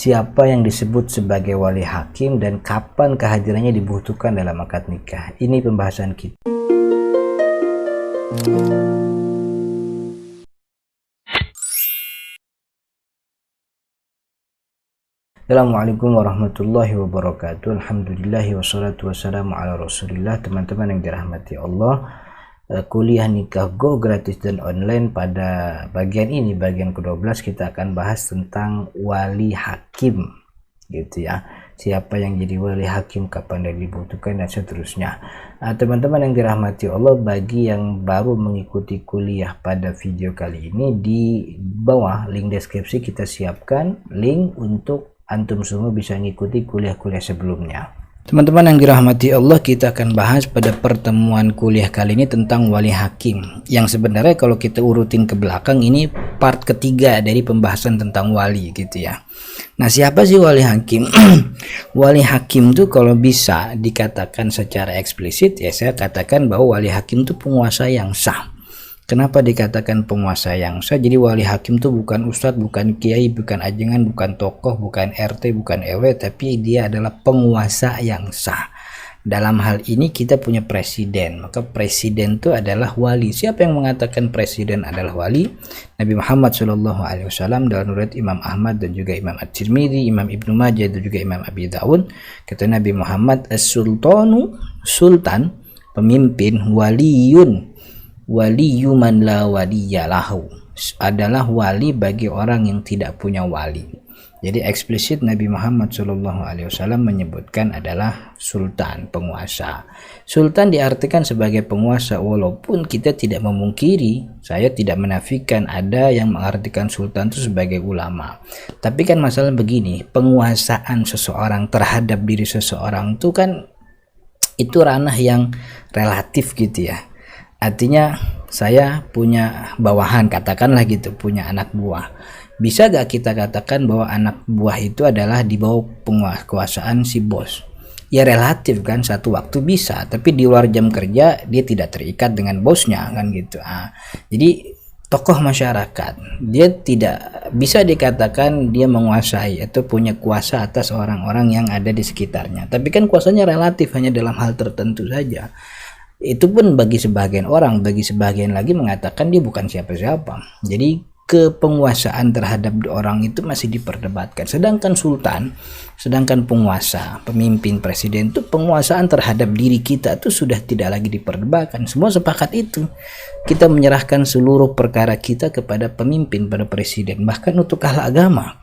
Siapa yang disebut sebagai wali hakim dan kapan kehadirannya dibutuhkan dalam akad nikah? Ini pembahasan kita. Assalamualaikum warahmatullahi wabarakatuh. Alhamdulillahi wassalatu wassalamu ala rasulillah. Teman-teman yang dirahmati Allah, kuliah nikah go gratis dan online. Pada bagian ini, bagian ke-12, kita akan bahas tentang wali hakim, gitu ya. Siapa yang jadi wali hakim, kapan dia dibutuhkan, dan seterusnya. Teman-teman yang dirahmati Allah, bagi yang baru mengikuti kuliah pada video kali ini, di bawah link deskripsi kita siapkan link untuk antum semua bisa ngikuti kuliah-kuliah sebelumnya. Teman-teman yang dirahmati Allah, kita akan bahas pada pertemuan kuliah kali ini tentang wali hakim, yang sebenarnya kalau kita urutin ke belakang, ini part ketiga dari pembahasan tentang wali, gitu ya. Nah, siapa sih wali hakim? Wali hakim itu kalau bisa dikatakan secara eksplisit, ya saya katakan bahwa wali hakim itu penguasa yang sah. Kenapa dikatakan penguasa yang sah? Jadi wali hakim itu bukan ustadz, bukan kiai, bukan ajengan, bukan tokoh, bukan RT, bukan RW, tapi dia adalah penguasa yang sah. Dalam hal ini kita punya presiden, maka presiden itu adalah wali. Siapa yang mengatakan presiden adalah wali? Nabi Muhammad SAW dalam riwayat Imam Ahmad dan juga Imam At-Tirmidzi, Imam Ibnu Majah dan juga Imam Abi Dawud, kata Nabi Muhammad, as-sultanu, sultan, pemimpin, waliyun, waliyu man la waliyalahu, adalah wali bagi orang yang tidak punya wali. Jadi eksplisit Nabi Muhammad SAW menyebutkan adalah sultan, penguasa. Sultan diartikan sebagai penguasa, walaupun kita tidak memungkiri, saya tidak menafikan ada yang mengartikan sultan itu sebagai ulama. Tapi kan masalah begini, penguasaan seseorang terhadap diri seseorang itu kan itu ranah yang relatif, gitu ya. Artinya saya punya bawahan, katakanlah gitu, punya anak buah. Bisa gak kita katakan bahwa anak buah itu adalah di bawah penguasaan si bos? Ya relatif kan, satu waktu bisa, tapi di luar jam kerja dia tidak terikat dengan bosnya kan gitu. Jadi tokoh masyarakat, dia tidak bisa dikatakan dia menguasai atau punya kuasa atas orang-orang yang ada di sekitarnya. Tapi kan kuasanya relatif, hanya dalam hal tertentu saja. Itu pun bagi sebagian orang, bagi sebagian lagi mengatakan dia bukan siapa-siapa. Jadi kepenguasaan terhadap orang itu masih diperdebatkan. Sedangkan sultan, sedangkan penguasa, pemimpin, presiden itu penguasaan terhadap diri kita itu sudah tidak lagi diperdebatkan. Semua sepakat itu. Kita menyerahkan seluruh perkara kita kepada pemimpin, pada presiden. Bahkan untuk hal agama,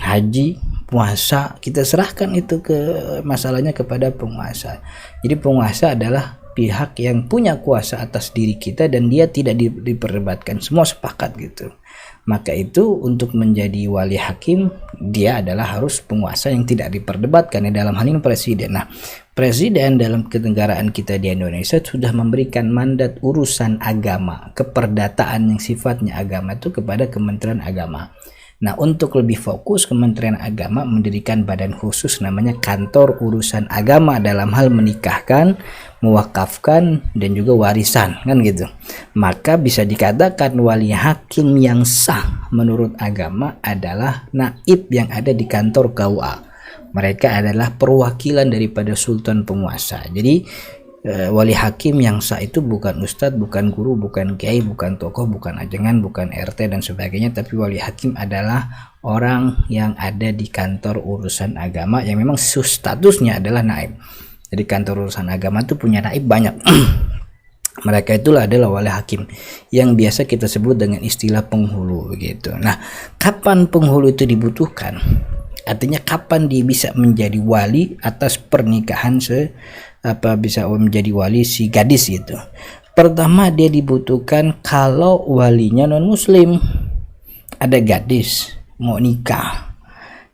haji, puasa, kita serahkan itu ke masalahnya kepada penguasa. Jadi penguasa adalah pihak yang punya kuasa atas diri kita dan dia tidak diperdebatkan, semua sepakat gitu. Maka itu untuk menjadi wali hakim, dia adalah harus penguasa yang tidak diperdebatkan, dalam hal ini presiden. Nah, presiden dalam kenegaraan kita di Indonesia sudah memberikan mandat urusan agama, keperdataan yang sifatnya agama itu kepada Kementerian Agama. Nah, untuk lebih fokus, Kementerian Agama mendirikan badan khusus namanya Kantor Urusan Agama dalam hal menikahkan, mewakafkan, dan juga warisan, kan gitu. Maka bisa dikatakan wali hakim yang sah menurut agama adalah naib yang ada di kantor KUA. Mereka adalah perwakilan daripada sultan penguasa. Jadi wali hakim yang sah itu bukan ustadz, bukan guru, bukan kiai, bukan tokoh, bukan ajengan, bukan RT dan sebagainya, tapi wali hakim adalah orang yang ada di kantor urusan agama yang memang statusnya adalah naib. Jadi kantor urusan agama itu punya naib banyak. Mereka itulah adalah wali hakim yang biasa kita sebut dengan istilah penghulu gitu. Nah, kapan penghulu itu dibutuhkan? Artinya kapan dia bisa menjadi wali atas pernikahan bisa menjadi wali si gadis gitu. Pertama, dia dibutuhkan kalau walinya non muslim. Ada gadis mau nikah,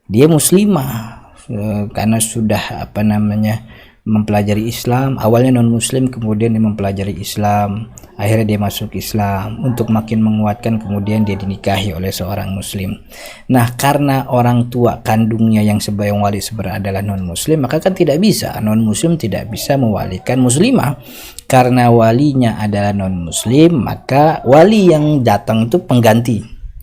dia muslimah, karena sudah mempelajari Islam. Awalnya non muslim, kemudian dia mempelajari Islam, akhirnya dia masuk Islam. Untuk makin menguatkan, kemudian dia dinikahi oleh seorang muslim. Nah, karena orang tua kandungnya yang sebagai wali sebenarnya adalah non muslim, maka kan tidak bisa, non muslim tidak bisa mewalikan muslimah. Karena walinya adalah non muslim, maka wali yang datang itu pengganti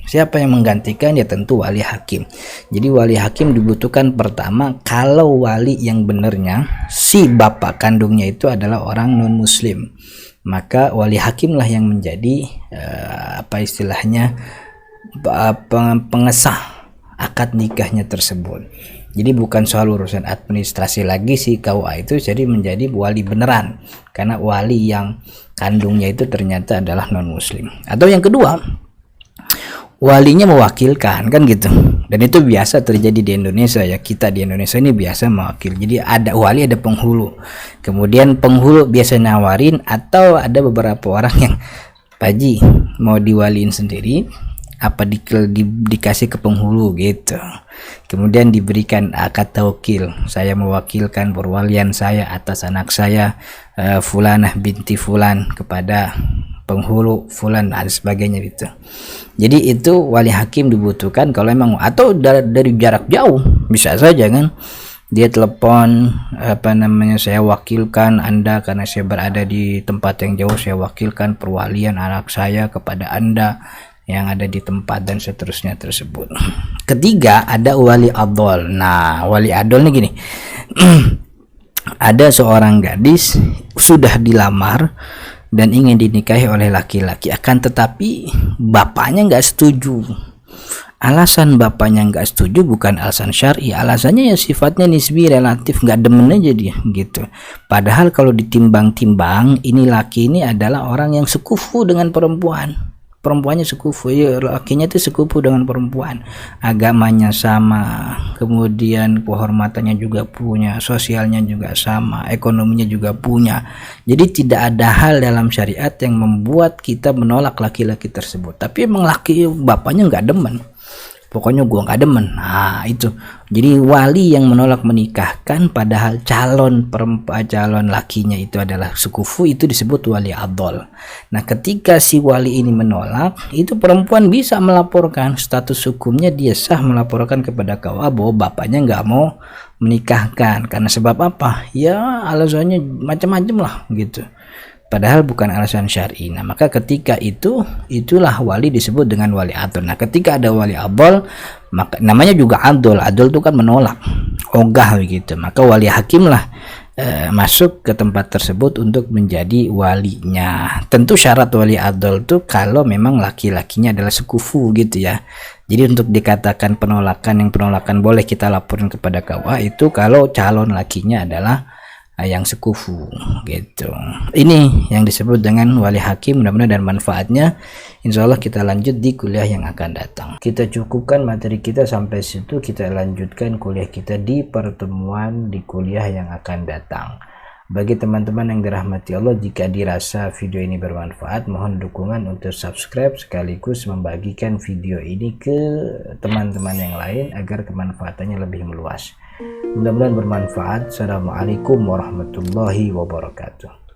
Siapa yang menggantikan? Ya tentu wali hakim. Jadi wali hakim dibutuhkan pertama kalau wali yang benarnya si bapak kandungnya itu adalah orang non muslim, maka wali hakim lah yang menjadi apa istilahnya pengesah akad nikahnya tersebut. Jadi bukan soal urusan administrasi lagi si KUA itu jadi menjadi wali beneran karena wali yang kandungnya itu ternyata adalah non muslim. Atau yang kedua, walinya mewakilkan, kan gitu. Dan itu biasa terjadi di Indonesia ya, kita di Indonesia ini biasa mewakil. Jadi ada wali, ada penghulu, kemudian penghulu biasa nawarin, atau ada beberapa orang yang Pak Haji mau diwaliin sendiri apa dikasih ke penghulu gitu, kemudian diberikan akad taukil, saya mewakilkan perwalian saya atas anak saya Fulanah binti Fulan kepada penghulu Fulan dan sebagainya gitu. Jadi itu wali hakim dibutuhkan kalau emang, atau dari jarak jauh bisa saja kan, dia telepon apa namanya, saya wakilkan Anda karena saya berada di tempat yang jauh, saya wakilkan perwalian anak saya kepada Anda yang ada di tempat dan seterusnya tersebut. Ketiga, ada wali adol. Nah, wali adol ini gini. Ada seorang gadis sudah dilamar dan ingin dinikahi oleh laki-laki, akan tetapi bapaknya nggak setuju. Alasan bapaknya nggak setuju bukan alasan syar'i, alasannya ya sifatnya nisbi, relatif, nggak demen aja dia gitu. Padahal kalau ditimbang-timbang, ini laki ini adalah orang yang sekufu dengan perempuan. Perempuannya sekufu, ya, lakinya itu sekufu dengan perempuan, agamanya sama, kemudian kehormatannya juga punya, sosialnya juga sama, ekonominya juga punya. Jadi tidak ada hal dalam syariat yang membuat kita menolak laki-laki tersebut. Tapi emang laki bapaknya nggak demen, pokoknya gua nggak demen. Nah itu, jadi wali yang menolak menikahkan padahal calon lakinya itu adalah sekufu, itu disebut wali adol. Nah ketika si wali ini menolak, itu perempuan bisa melaporkan, status hukumnya dia sah melaporkan kepada KUA bahwa bapaknya nggak mau menikahkan. Karena sebab apa? Ya alasannya macam-macam lah gitu, padahal bukan alasan syar'i. Nah maka ketika itulah wali disebut dengan wali adol. Nah ketika ada wali adol, maka namanya juga adol. Adol itu kan menolak, ogah begitu. Maka wali hakim lah masuk ke tempat tersebut untuk menjadi walinya. Tentu syarat wali adol itu kalau memang laki-lakinya adalah sekufu gitu ya. Jadi untuk dikatakan penolakan boleh kita laporin kepada KUA itu kalau calon lakinya adalah yang sekufu gitu. Ini yang disebut dengan wali hakim. Mudah-mudahan dan manfaatnya insya Allah kita lanjut di kuliah yang akan datang. Kita cukupkan materi kita sampai situ, kita lanjutkan kuliah kita di pertemuan di kuliah yang akan datang. Bagi teman-teman yang dirahmati Allah, jika dirasa video ini bermanfaat, mohon dukungan untuk subscribe sekaligus membagikan video ini ke teman-teman yang lain agar kemanfaatannya lebih meluas. Mudah-mudahan bermanfaat. Assalamualaikum warahmatullahi wabarakatuh.